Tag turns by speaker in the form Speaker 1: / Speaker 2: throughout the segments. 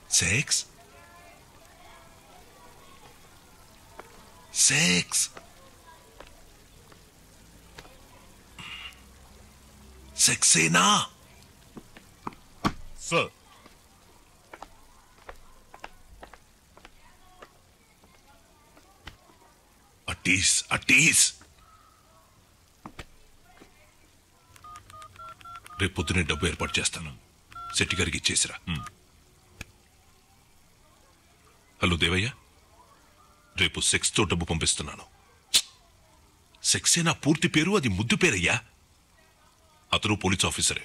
Speaker 1: Sex sex సెక్సేనా
Speaker 2: sir?
Speaker 1: అటీస్ అటీస్ రేపు పొద్దునే డబ్బు ఏర్పాటు చేస్తాను. శెట్టి గారికి ఇచ్చేసిరా. హలో దేవయ్య, రేపు సెక్స్తో డబ్బు పంపిస్తున్నాను. సెక్సే నా పూర్తి పేరు, అది ముద్దు పేరయ్యా. అతను పోలీస్ ఆఫీసరే,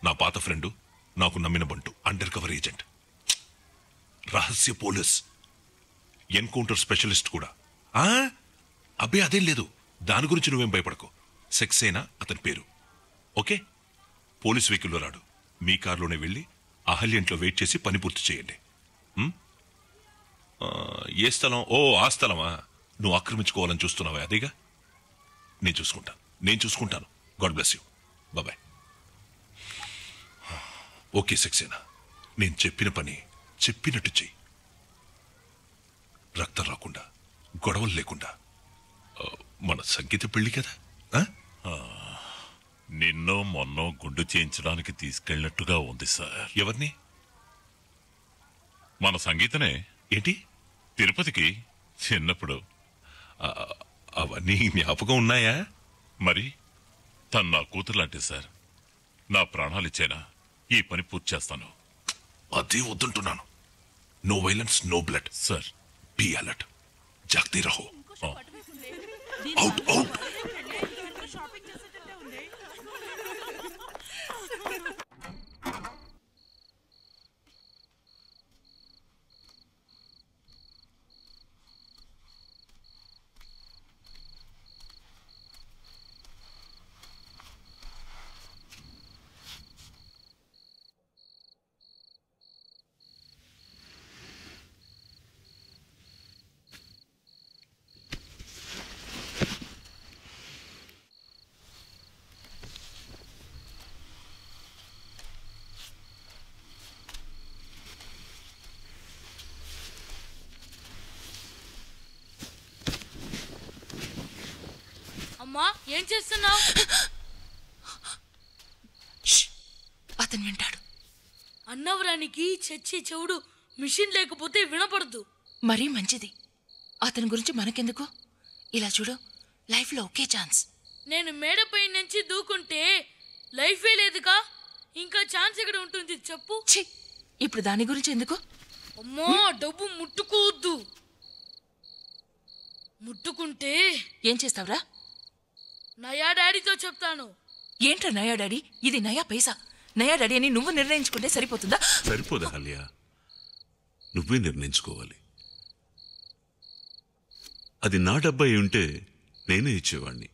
Speaker 1: నా పాత ఫ్రెండు, నాకు నమ్మిన బంటు, అండర్ కవర్ ఏజెంట్, రహస్య పోలీస్, ఎన్కౌంటర్ స్పెషలిస్ట్ కూడా. అబ్బే అదేం లేదు, దాని గురించి నువ్వేం భయపడకు. సెక్సేనా అతని పేరు. ఓకే, పోలీస్ వెహికల్లో రాడు, మీ కారులోనే వెళ్ళి అహల్య ఇంట్లో వెయిట్ చేసి పని పూర్తి చేయండి. ఏ స్థలం? ఓ ఆ స్థలమా? నువ్వు ఆక్రమించుకోవాలని చూస్తున్నావా? అదేగా, నేను చూసుకుంటాను. God bless you. బాబాయ్. ఓకే సెక్సేనా, నేను చెప్పిన పని చెప్పినట్టు చెయ్యి. రక్తం రాకుండా, గొడవలు లేకుండా. మన సంగీత పెళ్లి కదా.
Speaker 2: నిన్నో మొన్నో గుండు చేయించడానికి తీసుకెళ్ళినట్టుగా ఉంది సార్.
Speaker 1: ఎవరిని?
Speaker 2: మన సంగీతనే.
Speaker 1: ఏంటి?
Speaker 2: తిరుపతికి చిన్నప్పుడు.
Speaker 1: అవన్నీ జ్ఞాపకం ఉన్నాయా?
Speaker 2: మరి తను నా కూతురు లాంటి సార్. నా ప్రాణాలు ఇచ్చేనా ఈ పని పూర్తి చేస్తాను.
Speaker 1: అదే వద్దుంటున్నాను. No violence, no blood
Speaker 2: sir.
Speaker 1: Be alert, జాగ్తే రహో. Out out.
Speaker 3: అమ్మా, ఏం చేస్తున్నావు?
Speaker 4: అతను వింటాడు.
Speaker 3: అన్నవరానికి చచ్చి చెవుడు మిషన్ లేకపోతే వినపడదు.
Speaker 4: మరీ మంచిది. అతని గురించి మనకెందుకు? ఇలా చూడు, లైఫ్లో ఒకే ఛాన్స్.
Speaker 3: నేను మేడపై నుంచి దూకుంటే లైఫే లేదుగా, ఇంకా ఛాన్స్ ఎక్కడ ఉంటుంది చెప్పు?
Speaker 4: ఇప్పుడు దాని గురించి ఎందుకు?
Speaker 3: అమ్మో, డబ్బు ముట్టుకోవద్దు. ముట్టుకుంటే
Speaker 4: ఏం చేస్తావురా?
Speaker 3: నయా డాడీతో చెప్తాను.
Speaker 4: ఏంట్రా నయా డాడీ? ఇది నయా పైసా. నయా డాడీ అని నువ్వు నిర్ణయించుకుంటే సరిపోతుందా?
Speaker 1: సరిపోదా హల్యా, నువ్వే నిర్ణయించుకోవాలి.
Speaker 5: అది నా డబ్బు అయి ఉంటే నేనే ఇచ్చేవాణ్ణి.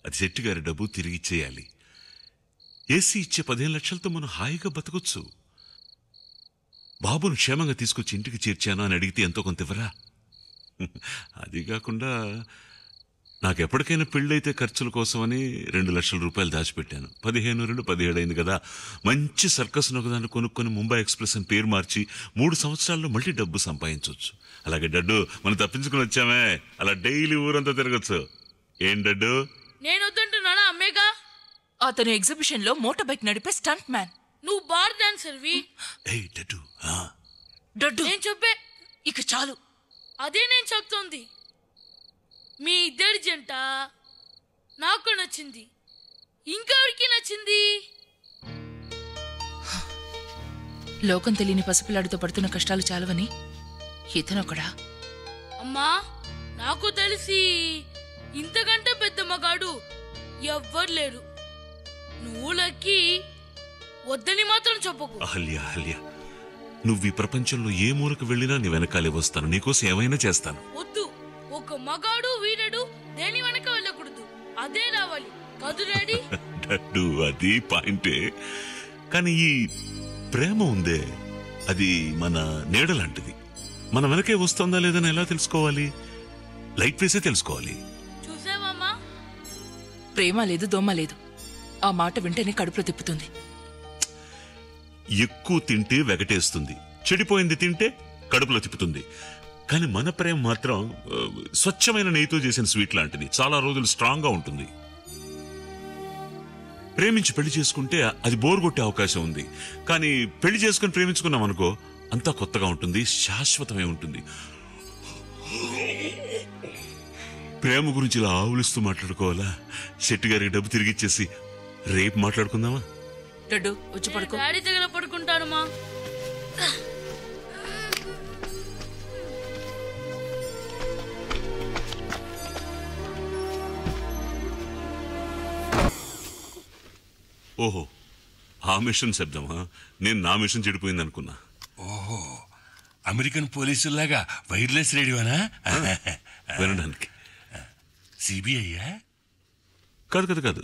Speaker 5: అది శెట్టి గారి డబ్బు తిరిగి ఇచ్చేయాలి. ఏసీ ఇచ్చే 15 లక్షలతో మనం హాయిగా బతకొచ్చు. బాబును క్షేమంగా తీసుకొచ్చి ఇంటికి చేర్చాను అని అడిగితే ఎంతో కొంత ఇవ్వరా? అది కాకుండా నాకెప్పటికైనా పెళ్ళైతే ఖర్చుల కోసమని 2 లక్షల రూపాయలు దాచిపెట్టాను. 15 అయింది కదా, మంచి సర్కస్ ఒకదాన్ని కొనుక్కొని ముంబై ఎక్స్ప్రెస్ అని పేరు మార్చి 3 సంవత్సరాల్లో మళ్ళీ డబ్బు సంపాదించవచ్చు. అలాగే డడ్డు, మనం తప్పించుకుని వచ్చామే, అలా డైలీ ఊరంతా తిరగచ్చు. ఏం డడ్డు?
Speaker 3: నేను వద్దంటున్నానా అమ్మేగా?
Speaker 4: అతను ఎగ్జిబిషన్ లో మోటార్ బైక్ నడిపే స్టంట్ మ్యాన్.
Speaker 3: నువ్వు బార్ డాన్సర్వి.
Speaker 4: డడ్డు
Speaker 3: నేను చెప్పే
Speaker 4: ఇక చాలు.
Speaker 3: అదే నేను చెప్తోంది. మీ ఇద్దరి జంట నాకు నచ్చింది, ఇంకెవరికి నచ్చింది?
Speaker 4: లోకం తెలియని పసిపిల్లాడితో పడుతున్న కష్టాలు చాలవని ఇతనొకడా?
Speaker 3: అమ్మా, నాకు తెలిసి ఇంతకంటే పెద్ద మగాడు ఎవ్వరు లేరు. నువ్వు లక్కి, వద్దని మాత్రం చెప్పకు.
Speaker 5: అహల్య, అహల్య, నువ్వు ఈ ప్రపంచంలో ఏ మూలకు వెళ్ళినా నీ వెనకాలే వస్తాను. నీకోసం ఏమైనా చేస్తాను.
Speaker 3: వద్దు, ఒక మగాడు వీరడు దేని వెనక వెళ్ళకూడదు, అదే రావాలి. కదు డాడీ?
Speaker 5: డడ్డు, అది పాయింటే. కానీ ఈ ప్రేమ ఉందే, అది మన నీడ లాంటిది. మన వెనకే వస్తుందా లేదని ఎలా తెలుసుకోవాలి? లైట్ వేసే తెలుసుకోవాలి.
Speaker 3: చూసావమ్మా,
Speaker 4: ప్రేమ లేదు, దొమ్మ లేదు. ఆ మాట వింటేనే కడుపులో తిప్పుతుంది.
Speaker 5: ఎక్కువ తింటే వెగటేస్తుంది, చెడిపోయింది తింటే కడుపులో తిప్పుతుంది. కానీ మన ప్రేమ మాత్రం స్వచ్ఛమైన నెయ్యితో చేసిన స్వీట్ లాంటిది, చాలా రోజులు స్ట్రాంగ్ గా ఉంటుంది. ప్రేమించి పెళ్లి చేసుకుంటే అది బోర్ కొట్టే అవకాశం ఉంది. కానీ పెళ్లి చేసుకుని ప్రేమించుకున్నాం అనుకో, అంతా కొత్తగా ఉంటుంది, శాశ్వతమై ఉంటుంది. ప్రేమ గురించి ఇలా ఆవులిస్తూ మాట్లాడుకోవాలా? శెట్టి గారికి డబ్బు తిరిగి ఇచ్చేసి రేపు మాట్లాడుకుందామా?
Speaker 4: లడ్డు వచ్చి పడుకో.
Speaker 3: డాడీ దగ్గర పడుకుంటాను మా.
Speaker 5: ఓహో, ఆ మిషన్ శబ్దమా? నేను నా మిషన్ చెడిపోయింది అనుకున్నా.
Speaker 6: ఓహో, అమెరికన్ పోలీసుల్లాగా వైర్లెస్ రేడియోనా?
Speaker 5: వినడానికి.
Speaker 6: సిబిఐయా?
Speaker 5: కాదు కాదు కాదు,